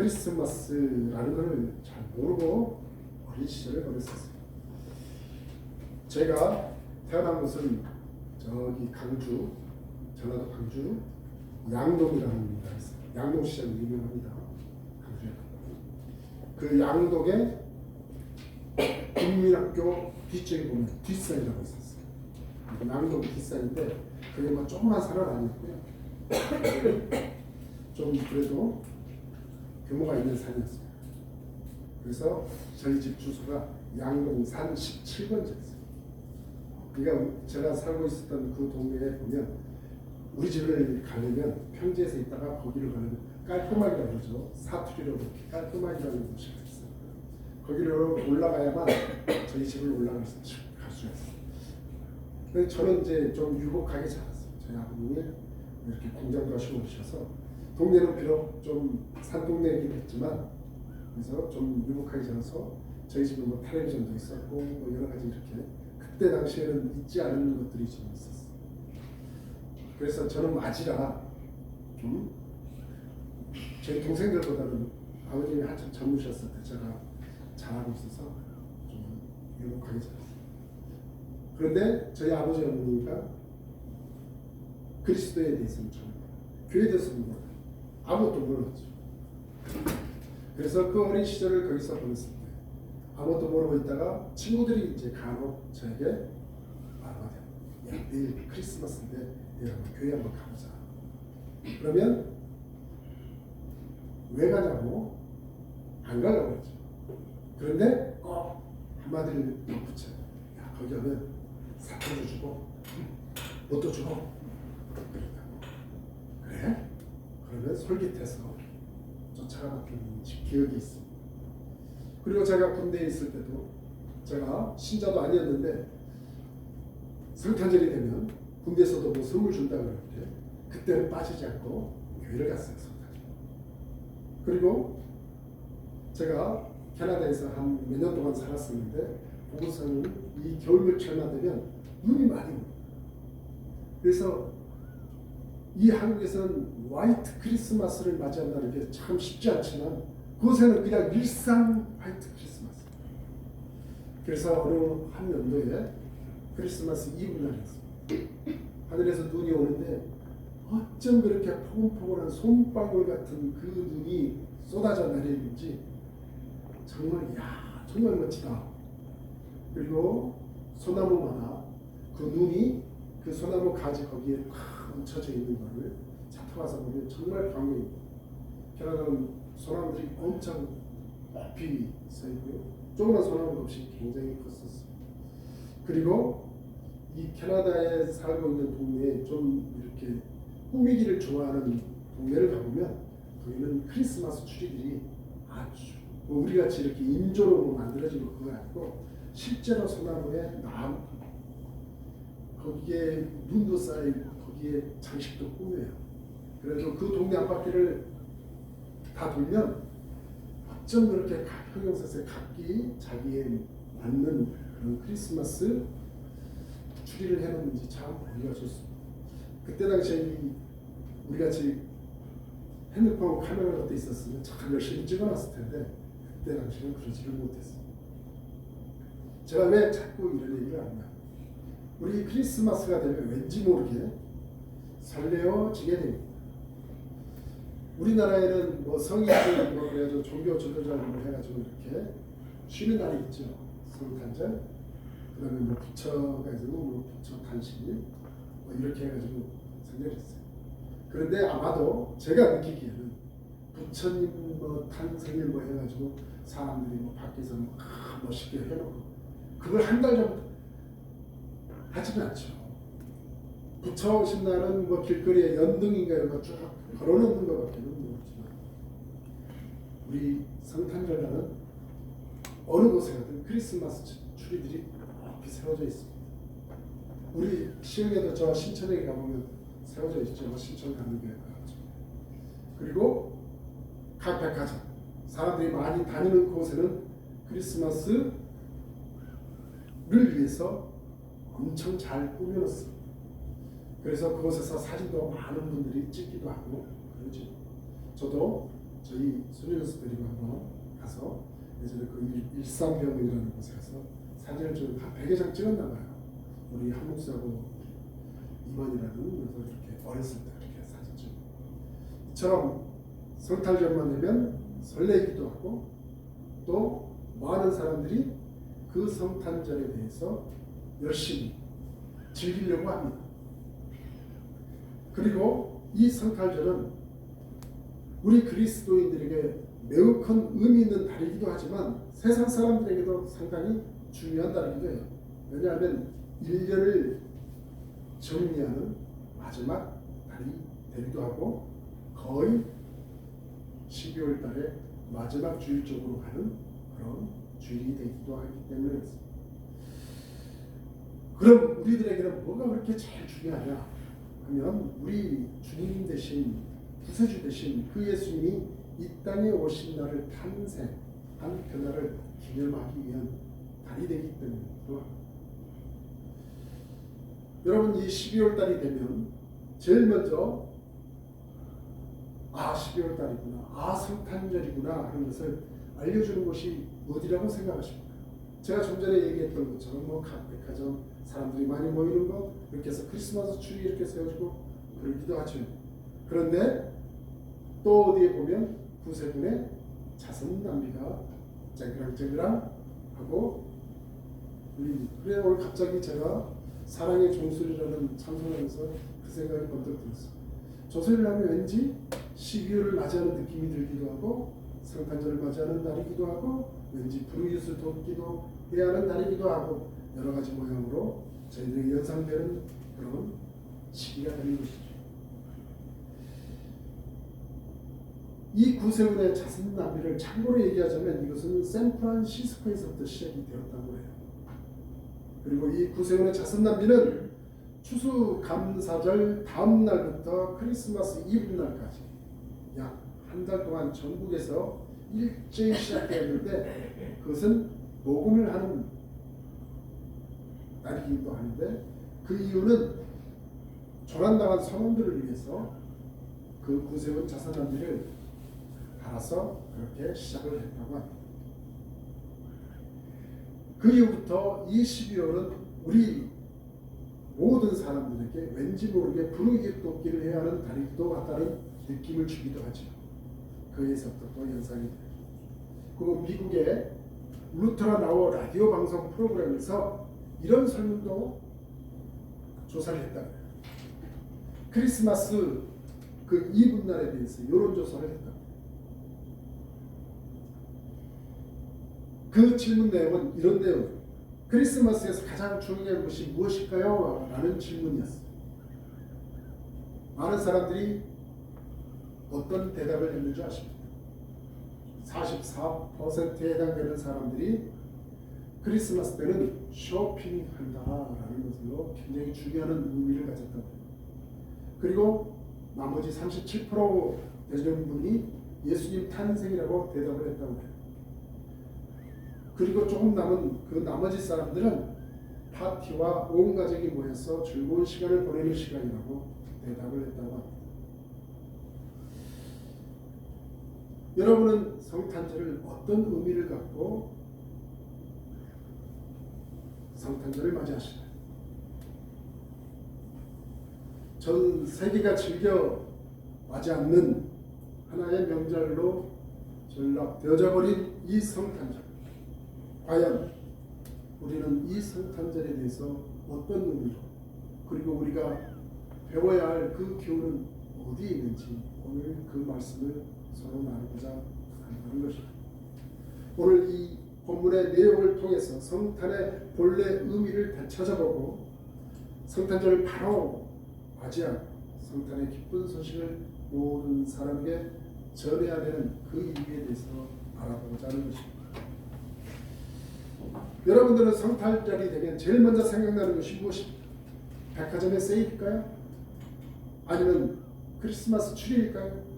크리스마스라는 걸 잘 모르고 어린 시절을 보냈었어요. 제가 태어난 곳은 저기 강주, 전라도 강주 양동이라는 데가 있어요. 양동시장이 유명합니다. 강주에. 그 양동에 국민학교 뒤쪽에 보면 뒷산이라고 있었어요. 양동 뒷산인데 그게 뭐 조그만 산은 아니었고요. 좀 그래도 규모가 있는 산이었어요. 그래서 저희 집 주소가 양동산 17번지였어요. 그러니까 제가 살고 있었던 그 동네에 보면 우리 집을 가려면 평지에서 있다가 거기를 가면 깔끔하기라고 그러죠. 사투리로 깔끔하기라는 곳이 있어요. 거기로 올라가야만 저희 집을 올라갈 수 있어요. 근데 저는 이제 좀 유복하게 자랐어요. 저희 아버님이 이렇게 공장도 하시고 오셔서 동네는 비록 좀 산동네이긴 했지만 그래서 좀 유복하게 자라서 저희 집은 뭐 텔레비전도 있었고 뭐 여러 가지 이렇게 그때 당시에는 있지 않은 것들이 좀 있었어요. 그래서 저는 맞이라 저희 동생들보다는 아버님이 한참 젊으셨을 때 제가 잘하고 있어서 좀 유복하게 자랐어요. 그런데 저희 아버지 어머니가 그리스도에 대해서는 좀 교회에 대해서는 몰라요. 아무것도 몰랐죠. 그래서 그 어린 시절을 거기서 보냈을 때 아무것도 모르고 있다가 친구들이 이제 간혹 저에게 말하거든요. 야, 내일 크리스마스인데 내일 한번 교회 한번 가보자. 그러면 왜 가냐고 안 가려고 그랬죠. 그런데 꼭 한마디를 덧붙여요. 야, 거기 가면 사탕도 주고 뭣도 주고 그러다고. 그래? 그러면 솔깃해서 쫓아갔던 기억이 있습니다. 그리고 제가 군대에 있을 때도 제가 신자도 아니었는데 성탄절이 되면 군대에서도 뭐 선물 준다고 그럴 때 그때는 빠지지 않고 교회를 갔어요. 성탄절. 그리고 제가 캐나다에서 한 몇 년 동안 살았었는데 보고서는 이 겨울철만 되면 눈이 많이 옵니다. 그래서 이 한국에서는 화이트 크리스마스를 맞이한다는 게 참 쉽지 않지만 그곳에는 그냥 일상 화이트 크리스마스. 그래서 어느 한 연도에 크리스마스 이브날이었습니다. 하늘에서 눈이 오는데 어쩜 그렇게 포근포근한 솜방울 같은 그 눈이 쏟아져 내리는지 정말 정말 멋지다. 그리고 소나무마다 그 눈이 그 소나무 가지 거기에 팍 얹혀져 있는 것을 찾아와서 보면 정말 광경입니다. 캐나다는 소나무들이 엄청 높이 서 있고요. 조그만 소나무 없이 굉장히 컸었습니다. 그리고 이 캐나다에 살고 있는 동네에 좀 이렇게 꾸미기를 좋아하는 동네를 가보면 거기는 크리스마스 추리들이 아주 우리같이 이렇게 인조로 만들어진 그거 아니고 실제로 소나무에 나무 거기에 눈도 쌓이고 거기에 장식도 꾸며요. 그래서 그 동네 앞바퀴를 다 돌면 어쩜 그렇게 형용사에서 각기 자기에 맞는 그런 크리스마스 추리를 해놓는지 참 보기가 좋습니다. 그때 당시에 우리같이 핸드폰 카메라 같은 데 있었으면 참 열심히 찍어놨을 텐데 그때 당시에는 그러지를 못했어요. 제가 왜 자꾸 이런 얘기를 하냐. 우리 크리스마스가 되면 왠지 모르게 설레어지게 됩니다. 우리나라에는 뭐 성인들 뭐 그래가지고 종교 지도자를 해가지고 이렇게 쉬는 날이 있죠. 성탄절, 그다음에 뭐 부처가 있고 뭐 부처 탄신일 뭐 이렇게 해가지고 생겨졌어요. 그런데 아마도 제가 느끼기에는 부처님 뭐 탄생일 뭐 해가지고 사람들이 뭐 밖에서 뭐 멋있게 해놓고 그걸 한 달 전부터 하지는 않죠. 부처 오신 날은 뭐 길거리에 연등인가 이런 거 쭉 걸어놓는 것밖에는 모르지만 우리 성탄절날은 어느 곳에 가든 크리스마스 추리들이 높이 세워져 있습니다. 우리 시흥에도 저 신천에 가보면 세워져 있죠. 신천 가는 게 가죠. 그리고 각 백화점 사람들이 많이 다니는 곳에는 크리스마스를 위해서 엄청 잘 꾸며놨습니다. 그래서 그곳에서 사진도 많은 분들이 찍기도 하고 그러죠. 저도 저희 순위로서 데리고 한번 가서 예전에 그 일산병원이라는 곳에 가서 사진을 좀 한 100여 장 찍었나 봐요. 우리 한목수하고 이만이라는 녀석 이렇게 어렸을 때 이렇게 사진 찍고 이처럼 성탄절만 되면 설레기도 하고 또 많은 사람들이 그 성탄절에 대해서 열심히 즐기려고 합니다. 그리고 이 성탄절은 우리 그리스도인들에게 매우 큰 의미 있는 달이기도 하지만 세상 사람들에게도 상당히 중요한 달이기도 해요. 왜냐하면 1년을 정리하는 마지막 달이 되기도 하고 거의 12월 달에 마지막 주일 쪽으로 가는 그런 주일이 되기도 하기 때문에 그렇습니다. 그럼 우리들에게는 뭐가 그렇게 제일 중요하냐 하면 우리 주님 대신 구세주 대신 그 예수님이 이 땅에 오신 날을 탄생한 그날을 기념하기 위한 달이 되기 때문이기도 합니다. 여러분 이 12월 달이 되면 제일 먼저 12월 달이구나, 성탄절이구나 하는 것을 알려주는 곳이 어디라고 생각하십니까? 제가 좀 전에 얘기했던 것처럼 각 백화점 사람들이 많이 모이는 것, 이렇게 해서 크리스마스 트리 이렇게 세워지고 그러기도 하죠. 그런데 또 어디에 보면 구세군의 자선 낭비가 쨍그랑쨍그랑 하고 그래 오늘 갑자기 제가 사랑의 종소리라는 찬송하면서 그 생각이 번뜩 들었어요. 저 소리를 하면 왠지 12월을 맞이하는 느낌이 들기도 하고 성탄절을 맞이하는 날이기도 하고 왠지 불의웃을 돋기도 해야 하는 날이기도 하고 여러 가지 모양으로 저희들이 연상되는 그런 시기가 되는 것이죠. 이 구세군의 자선 낭비를 참고로 얘기하자면 이것은 샌프란시스코에서부터 시작이 되었다고 해요. 그리고 이 구세군의 자선 낭비는 추수감사절 다음 날부터 크리스마스 이브 날까지 약 한 달 동안 전국에서 일제히 시작되었는데 그것은 모금을 하는 날이기도 하는데 그 이유는 조난당한 선원들을 위해서 그 구세군 자선 낭비를 알아서 그렇게 시작을 했다고 합니다. 그 이후부터 이 12월은 우리 모든 사람들에게 왠지 모르게 불의의 돕기를 해야 하는 달이기도 하다는 느낌을 주기도 하죠. 거기에서부터 또 연상이 돼요. 그리고 미국의 울트라 나워 라디오 방송 프로그램에서 이런 설문도 조사를 했다고 해요. 크리스마스 그 이브날에 대해서 여론조사를 했다. 그 질문 내용은 이런 내용이에요. 크리스마스에서 가장 중요한 것이 무엇일까요? 라는 질문이었어요. 많은 사람들이 어떤 대답을 했는지 아십니까? 44%에 해당되는 사람들이 크리스마스 때는 쇼핑한다라는 것으로 굉장히 중요한 의미를 가졌다고 해요. 그리고 나머지 37% 되는 분이 예수님 탄생이라고 대답을 했다고 해요. 그리고 조금 남은 그 나머지 사람들은 파티와 온 가족이 모여서 즐거운 시간을 보내는 시간이라고 대답을 했다고 합니다. 여러분은 성탄절을 어떤 의미를 갖고 성탄절을 맞이하시나요? 전 세계가 즐겨 맞이 않는 하나의 명절로 전락되어져 버린 이 성탄절. 과연 우리는 이 성탄절에 대해서 어떤 의미로 그리고 우리가 배워야 할 그 교훈은 어디에 있는지 오늘 그 말씀을 서로 나누고자 하는 것입니다. 오늘 이 본문의 내용을 통해서 성탄의 본래 의미를 되찾아보고 성탄절을 바로 맞이하고 성탄의 기쁜 소식을 모든 사람에게 전해야 되는 그 이유에 대해서 알아보고자 하는 것입니다. 여러분들은 성탄절이 되면 제일 먼저 생각나는 것이 무엇입니까? 백화점의 세일일까요? 아니면 크리스마스 트리일까요?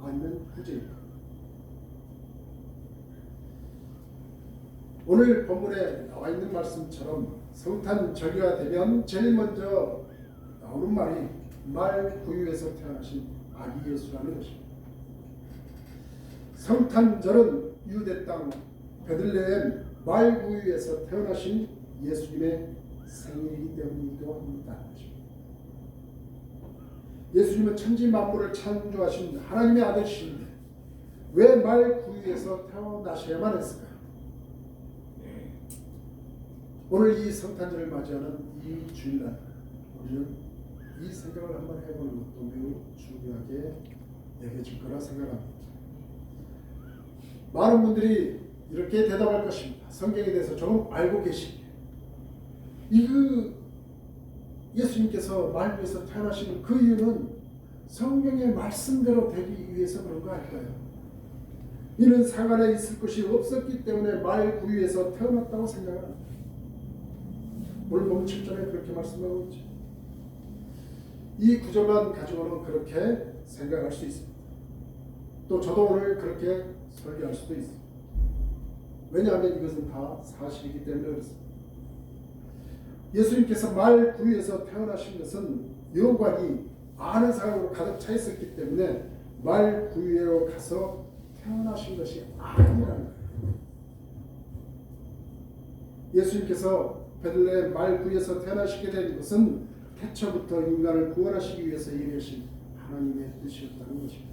아니면 후제일까요? 오늘 본문에 나와 있는 말씀처럼 성탄절기가 되면 제일 먼저 나오는 말이 말 구유에서 태어나신 아기 예수라는 것입니다. 성탄절은 유대 땅 베들레헴 말구유에서 태어나신 예수님의 생일이기 때문이기도 합니다. 예수님은 천지 만물을 창조하신 하나님의 아들이신데 왜 말구유에서 태어나셔야만 했을까요? 오늘 이 성탄절을 맞이하는 이 주일날 우리는 이 생각을 한번 해보는 것도 매우 중요하게 여겨질 거라 생각합니다. 많은 분들이 이렇게 대답할 것입니다. 성경에 대해서 조금 알고 계시기에 예수님께서 말구에서 태어나시는 그 이유는 성경의 말씀대로 되기 위해서 그런 거 아닐까요? 이는 상안에 있을 것이 없었기 때문에 말구유에서 태어났다고 생각합니다. 오늘 보면 7절에 그렇게 말씀하고 있죠. 이 구절만 가지고는 그렇게 생각할 수 있습니다. 또 저도 오늘 그렇게 설교할 수도 있습니다. 왜냐하면 이것은 다 사실이기 때문에 그렇습니다. 예수님께서 말구유에서 태어나신 것은 여관이 아는 사람으로 가득 차 있었기 때문에 말구유로 가서 태어나신 것이 아니라는 거예요. 예수님께서 베들레헴 말구유에서 태어나시게 된 것은 태초부터 인간을 구원하시기 위해서 일하신 하나님의 뜻이었다는 것입니다.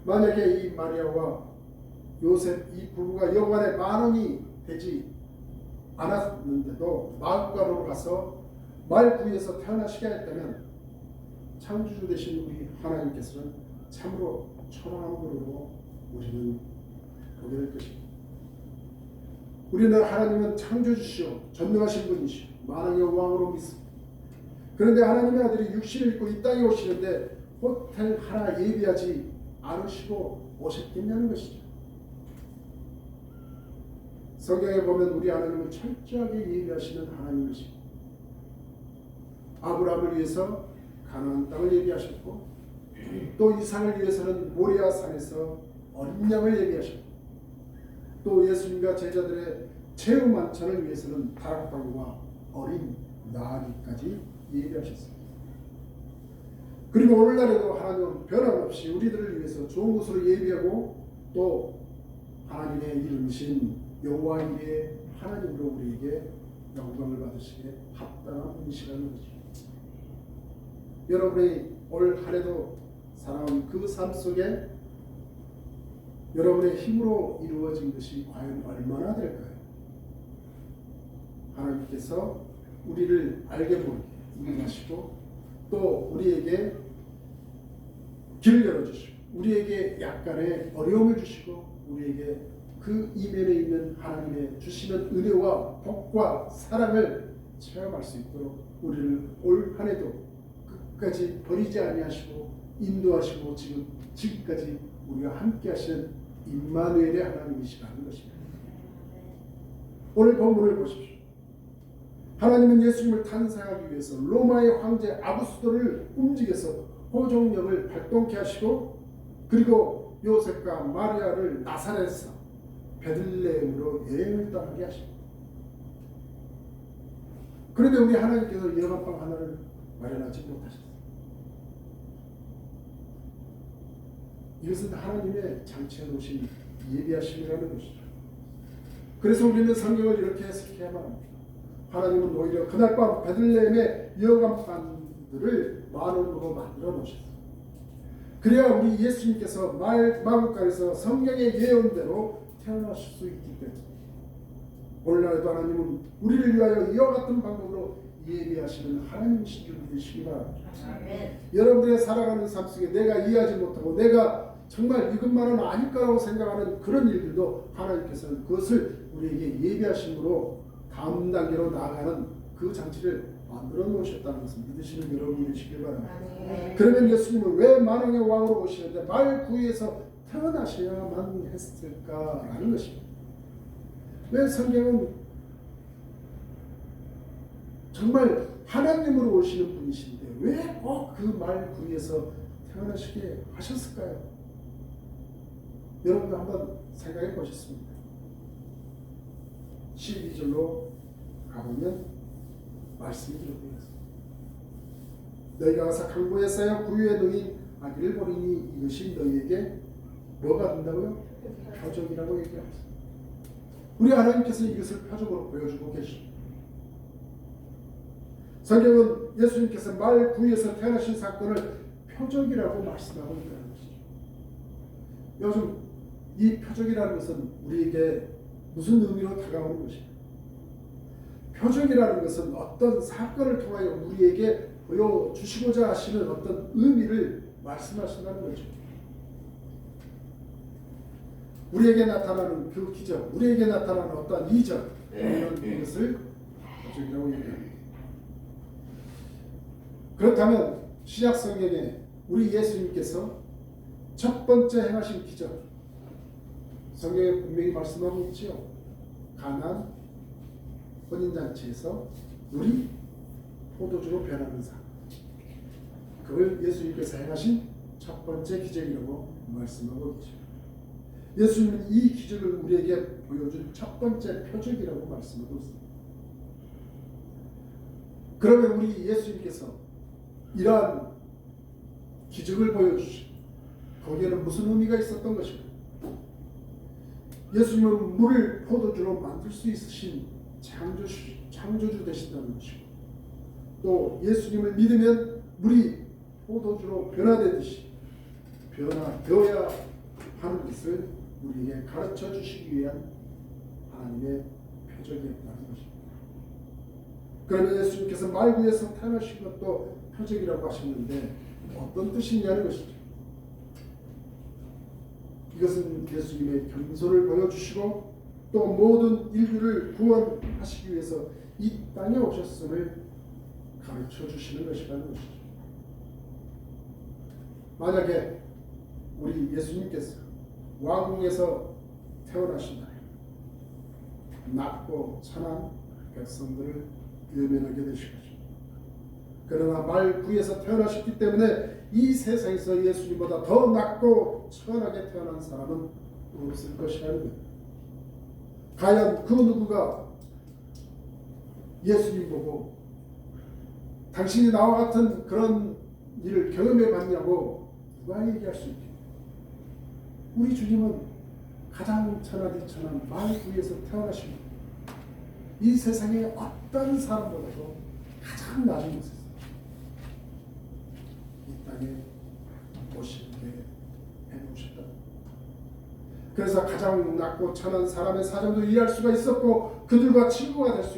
만약에 이 마리아와 요셉 이 부부가 여관에 만원이 되지 않았는데도 마구간으로 가서 말구유에서 태어나시게 했다면 창조주 되신 우리 하나님께서는 참으로 초라한 분으로 우리는 보게 될 것입니다. 우리는 하나님은 창조주시오 전능하신 분이시오 만왕의 왕으로 믿습니다. 그런데 하나님의 아들이 육신을 입고 이 땅에 오시는데 호텔 하나 예비하지 않으시고 오셨겠냐는 것이죠. 성경에 보면 우리 하나님은 철저하게 예비하시는 하나님이십니다. 아브라함을 위해서 가나안 땅을 예비하셨고 또 이삭을 위해서는 모리아 산에서 어린 양을 예비하셨고 또 예수님과 제자들의 최후 만찬을 위해서는 다락방과 어린 나귀까지 예비하셨습니다. 그리고 오늘날에도 하나님은 변함없이 우리들을 위해서 좋은 곳으로 예비하고 또 하나님의 이름이신 여호와 이레 하나님으로 우리에게 영광을 받으시기에 합당한 분이시라는 것입니다. 여러분이 올 한 해도 살아온 그 삶 속에 여러분의 힘으로 이루어진 것이 과연 얼마나 될까요? 하나님께서 우리를 알게 모르게 인도하시고 또 우리에게 길을 열어주시고 우리에게 약간의 어려움을 주시고 우리에게 그 이면에 있는 하나님의 주시는 은혜와 복과 사랑을 체험할 수 있도록 우리를 올 한 해도 끝까지 버리지 아니하시고 인도하시고 지금까지 우리가 함께 하시는 임마누엘의 하나님이시라는 것입니다. 오늘 본문을 보십시오. 하나님은 예수님을 탄생하기 위해서 로마의 황제 아구스도를 움직여서 호종령을 발동케 하시고 그리고 요셉과 마리아를 나사렛에서 베들레헴으로 여행을 떠나게 하십니다. 그런데 우리 하나님께서 여관방 하나를 마련하지 못하셨어요. 이것은 하나님의 장치해 놓으신 예비하심이라는 것이죠. 그래서 우리는 성경을 이렇게 해석해야만 합니다. 하나님은 오히려 그날 밤 베들레헴의 여관방들을 만원으로 만들어 놓으셨어요. 그래야 우리 예수님께서 마구간에서 성경의 예언대로 태어나실 수 있기 때문에 오늘날에도 하나님은 우리를 위하여 이와 같은 방법으로 예비하시는 하나님이신 줄 믿으시기 바랍니다. 여러분들의 살아가는 삶 속에 내가 이해하지 못하고 내가 정말 이것만은 아닐 거라고 생각하는 그런 일들도 하나님께서는 그것을 우리에게 예비하심으로 다음 단계로 나아가는 그 장치를 만들어 놓으셨다는 것을 믿으시는 여러분이 되시길 바랍니다. 그러면 예수님은 왜 만왕의 왕으로 오시는데 말구유에서 태어나셔야만 했을까라는 것입니다. 왜 성경은 정말 하나님으로 오시는 분이신데 왜 꼭 그 말구유에서 태어나시게 하셨을까요? 여러분도 한번 생각해 보셨습니다. 12절로 가보면 말씀이 기록되어 있습니다. 너희가 가서 강보에 쌓여 구유에 놓인 아기를 보리니 이것이 너희에게 뭐가 된다고요? 표적이라고 얘기합니다. 우리 하나님께서 이것을 표적으로 보여주고 계십니다. 성경은 예수님께서 말 구에서 태어나신 사건을 표적이라고 말씀하고 있다는 것이죠. 요즘 이 표적이라는 것은 우리에게 무슨 의미로 다가오는 것입니까? 표적이라는 것은 어떤 사건을 통하여 우리에게 보여주시고자 하시는 어떤 의미를 말씀하신다는 거죠. 우리에게 나타나는 그 기적, 우리에게 나타나는 어떤 이적, 이것을 표적이라고 얘기합니다. 그렇다면 신약 성경에 우리 예수님께서 첫 번째 행하신 기적, 성경에 분명히 말씀하고 있지요. 가나안 혼인잔치에서 물이 포도주로 변하는 사건, 그걸 예수님께서 행하신 첫 번째 기적이라고 말씀하고 있죠. 예수님은 이 기적을 우리에게 보여준 첫 번째 표적이라고 말씀하고 있습니다. 그러면 우리 예수님께서 이러한 기적을 보여주시고 거기에는 무슨 의미가 있었던 것입니까? 예수님은 물을 포도주로 만들 수 있으신 창조주 되신다는 것이고, 또 예수님을 믿으면 물이 포도주로 변화되듯이 변화되어야 하는 것을 우리에게 가르쳐 주시기 위한 하나님의 표적이었다는 것입니다. 그러면 예수님께서 말구에서 태어나신 것도 표적이라고 하셨는데 어떤 뜻이냐는 것이죠. 이것은 예수님의 겸손을 보여주시고 또 모든 인류를 구원하시기 위해서 이 땅에 오셨음을 가르쳐 주시는 것이라는 것이죠. 만약에 우리 예수님께서 왕궁에서 태어나신다, 낮고 천한 백성들을 외면하게 되실 것입니다. 그러나 말구에서 태어나셨기 때문에 이 세상에서 예수님보다 더 낮고 천하게 태어난 사람은 없을 것이라는 것. 과연 그 누구가 예수님 보고 당신이 나와 같은 그런 일을 경험해 봤냐고 누가 얘기할 수 있겠냐. 우리 주님은 가장 천하디 천한 말구에서 태어나신 이 세상의 어떤 사람보다도 가장 낮은 곳에서 이 땅에 오시게 해놓으셨다. 그래서 가장 낮고 천한 사람의 사정도 이해할 수가 있었고 그들과 친구가 될 수 있었고